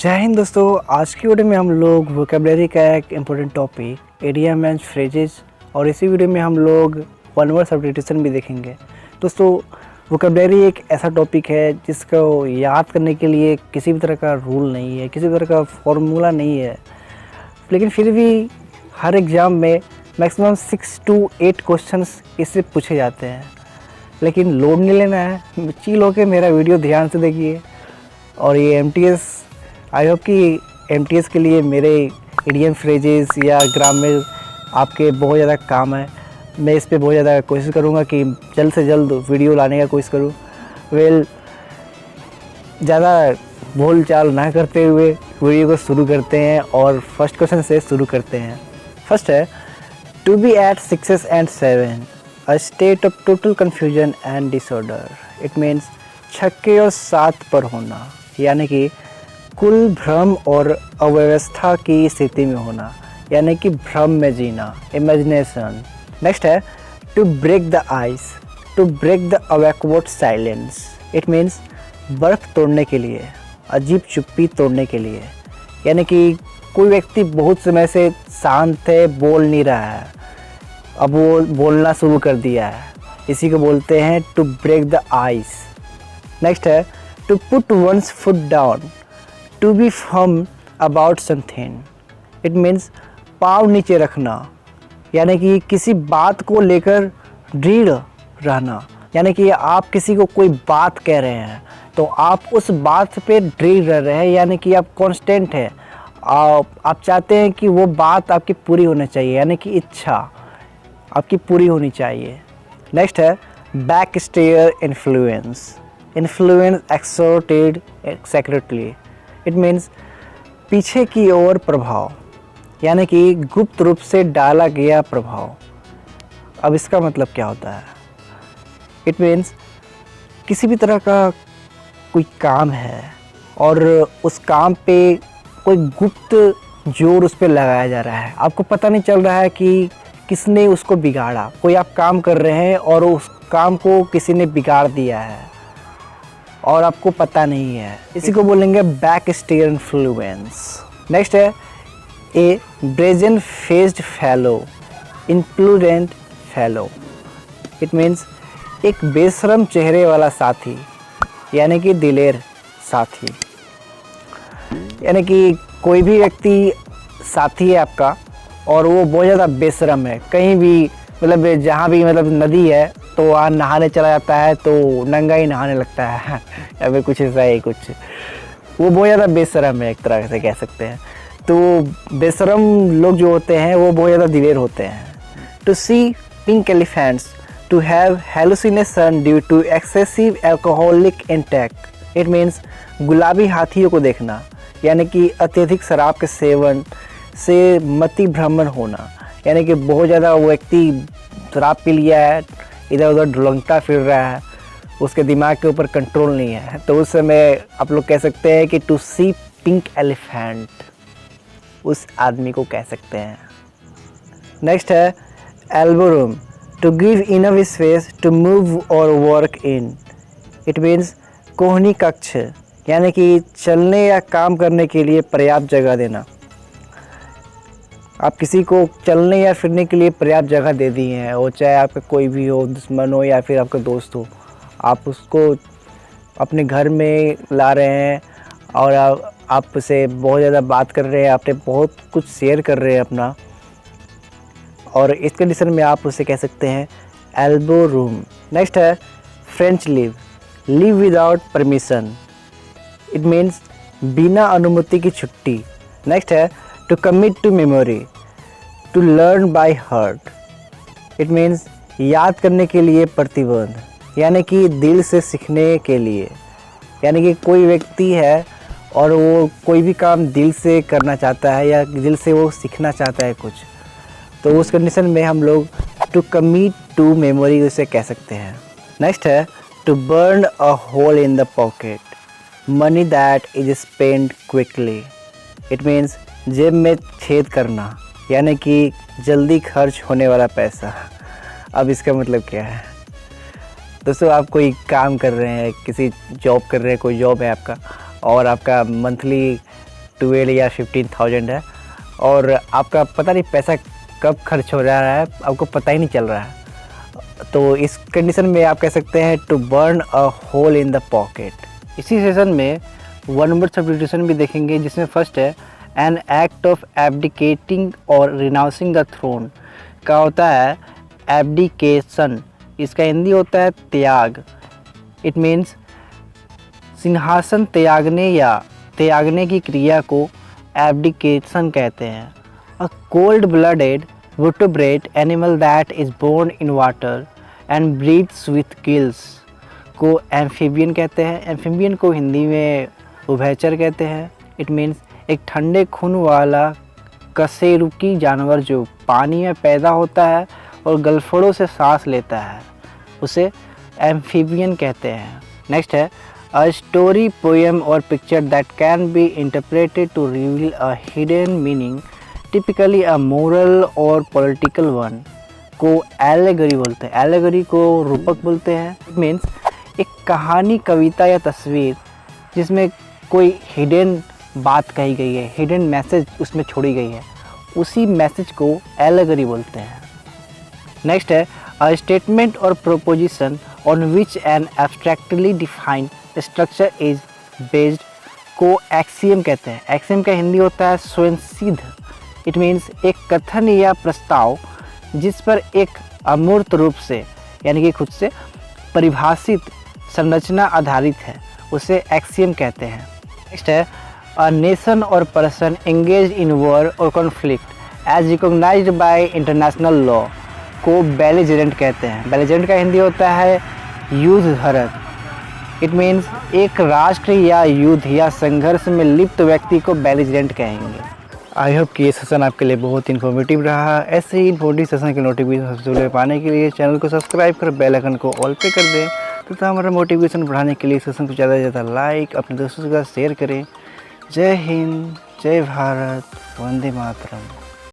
जय हिंद दोस्तों। आज की वीडियो में हम लोग वोकेबलरी का एक important topic idiom and phrases और इसी वीडियो में हम लोग वन वर्ड सब्स्टिट्यूशन भी देखेंगे। दोस्तों वोकेबलरी एक ऐसा टॉपिक है जिसको याद करने के लिए किसी भी तरह का रूल नहीं है, किसी भी तरह का फॉर्मूला नहीं है, लेकिन फिर भी हर एग्ज़ाम में मैक्सिमम 6 to 8 क्वेश्चंस इससे पूछे जाते हैं। लेकिन लोड नहीं लेना है, चिल होकर मेरा वीडियो ध्यान से देखिए। और ये MTS आई होप कि MTS के लिए मेरे इडियम फ्रेजेस या ग्रामर आपके बहुत ज़्यादा काम है। मैं इस पे बहुत ज़्यादा कोशिश करूँगा कि जल्द से जल्द वीडियो लाने का कोशिश करूँ। ज़्यादा बोल चाल ना करते हुए वीडियो को शुरू करते हैं और फर्स्ट क्वेश्चन से शुरू करते हैं। फर्स्ट है to be at 6 and 7 a state of total confusion and disorder. It means छक्के और 7 पर होना, यानी कि कुल भ्रम और अव्यवस्था की स्थिति में होना, यानी कि भ्रम में जीना, इमेजिनेशन। नेक्स्ट है to break the ice, to break the awkward silence. It means बर्फ तोड़ने के लिए, अजीब चुप्पी तोड़ने के लिए, यानी कि कोई व्यक्ति बहुत समय से शांत है, बोल नहीं रहा है, अब वो बोलना शुरू कर दिया है, इसी को बोलते हैं to break the ice. Next है to put one's foot down, to be firm about something. It means पाँव नीचे रखना, यानी कि किसी बात को लेकर दृढ़ रहना, यानी कि आप किसी को कोई बात कह रहे हैं तो आप उस बात पे दृढ़ रह रहे हैं, यानी कि आप कांस्टेंट है, आप चाहते हैं कि वो बात आपकी पूरी होनी चाहिए, यानी कि इच्छा आपकी पूरी होनी चाहिए। नेक्स्ट है back stair influence, influence exerted secretly. It means पीछे की ओर प्रभाव, यानी कि गुप्त रूप से डाला गया प्रभाव। अब इसका मतलब क्या होता है? इट मीन्स किसी भी तरह का कोई काम है और उस काम पे कोई गुप्त जोर उस पर लगाया जा रहा है, आपको पता नहीं चल रहा है कि किसने उसको बिगाड़ा। कोई आप काम कर रहे हैं और उस काम को किसी ने बिगाड़ दिया है और आपको पता नहीं है, इसी को बोलेंगे बैक स्टेयर इन्फ्लुएंस। नेक्स्ट है a brazen faced fellow, imprudent fellow. It means एक बेशरम चेहरे वाला साथी, यानी कि दिलेर साथी, यानी कि कोई भी व्यक्ति साथी है आपका और वो बहुत ज़्यादा बेशरम है, कहीं भी मतलब जहाँ भी मतलब नदी है तो वहाँ नहाने चला जाता है तो नंगा ही नहाने लगता है या फिर कुछ ऐसा ही कुछ, वो बहुत ज़्यादा बेशरम है, एक तरह से कह सकते हैं। तो बेशरम लोग जो होते हैं वो बहुत ज़्यादा दिलेर होते हैं। To see pink elephants, to have hallucination due to excessive alcoholic intake. It means गुलाबी हाथियों को देखना, यानी कि अत्यधिक शराब के सेवन से मति भ्रमण होना, यानी कि बहुत ज़्यादा वो व्यक्ति शराब पी लिया है, इधर उधर ढुलंगता फिर रहा है, उसके दिमाग के ऊपर कंट्रोल नहीं है, तो उस समय आप लोग कह सकते हैं कि टू सी पिंक एलिफेंट, उस आदमी को कह सकते हैं। नेक्स्ट है elbow room, to give enough space to move और वर्क इन। इट मीन्स कोहनी कक्ष, यानी कि चलने या काम करने के लिए पर्याप्त जगह देना। आप किसी को चलने या फिरने के लिए पर्याप्त जगह दे दी हैं, वो चाहे आपका कोई भी हो, दुश्मन हो या फिर आपका दोस्त हो, आप उसको अपने घर में ला रहे हैं और आपसे बहुत ज़्यादा बात कर रहे हैं, आपने बहुत कुछ शेयर कर रहे हैं अपना, और इस कंडीशन में आप उसे कह सकते हैं एल्बो रूम। नेक्स्ट है French leave, leave without permission. It means बिना अनुमति की छुट्टी। नेक्स्ट है to commit to memory, to learn by heart. It means याद करने के लिए प्रतिबंध, यानी कि दिल से सीखने के लिए, यानी कि कोई व्यक्ति है और वो कोई भी काम दिल से करना चाहता है या दिल से वो सीखना चाहता है कुछ, तो उस कंडीशन में हम लोग टू कमिट टू मेमोरी उसे कह सकते हैं। नेक्स्ट है to burn a hole in the pocket, money that is spend quickly. It means जेब में छेद करना, यानी कि जल्दी खर्च होने वाला पैसा। अब इसका मतलब क्या है? दोस्तों आप कोई काम कर रहे हैं, किसी जॉब कर रहे हैं, कोई जॉब है आपका और आपका मंथली 12 या 15,000 है और आपका पता नहीं पैसा कब खर्च हो रहा है, आपको पता ही नहीं चल रहा है। तो इस कंडीशन में आप कह सकते हैं to burn a hole in the pocket. इसी सेशन में 1 नंबर सब्स्टिट्यूशन भी देखेंगे, जिसमें फर्स्ट है एन एक्ट ऑफ एब्डिकेटिंग और रिनाउंसिंग द थ्रोन का होता है एब्डिकेशन, इसका हिंदी होता है त्याग। इट मीन्स सिंहासन त्यागने या त्यागने की क्रिया को एब्डिकेशन कहते हैं। A cold blooded vertebrate animal that is born in water and breathes with gills को एम्फीबियन कहते हैं। एम्फीबियन को हिंदी में उभयचर कहते हैं। इट मीन्स एक ठंडे खून वाला कशेरुकी जानवर जो पानी में पैदा होता है और गलफड़ों से सांस लेता है, उसे एम्फीबियन कहते हैं। नेक्स्ट है a story, poem or picture that can be interpreted to reveal a hidden meaning, typically a moral or political one, को एलेगरी बोलते हैं। एलेगरी को रूपक बोलते हैं। इट मीन्स एक कहानी, कविता या तस्वीर जिसमें कोई हिडन बात कही गई है, हिडन मैसेज उसमें छोड़ी गई है, उसी मैसेज को एलेगरी बोलते हैं। नेक्स्ट है अ स्टेटमेंट और proposition on which N abstractly defined structure is based को एक्सियम कहते हैं। एक्सियम का हिंदी होता है स्वयं सिद्ध। इट मीन्स एक कथन या प्रस्ताव जिस पर एक अमूर्त रूप से यानी कि खुद से परिभाषित संरचना आधारित है, उसे एक्सियम कहते हैं। नेक्स्ट है a nation or person engage in war or conflict as recognized by international law को बेलिजेरेंट कहते हैं। बेलिजेरेंट का हिंदी होता है युद्ध धरत। इट मीन्स एक राष्ट्र या युद्ध या संघर्ष में लिप्त व्यक्ति को बेलिजेरेंट कहेंगे। आई होप कि ये सेशन आपके लिए बहुत इन्फॉर्मेटिव रहा। ऐसे ही इन्फॉर्मेटिव सेशन के नोटिफिकेशन सबसे पहले पाने के लिए चैनल को सब्सक्राइब कर बेल आइकन को ऑल पे कर दें तथा हमारा मोटिवेशन बढ़ाने के लिए सेशन को ज़्यादा से ज़्यादा लाइक अपने दोस्तों के साथ शेयर करें। जय हिंद, जय भारत, वंदे मातरम।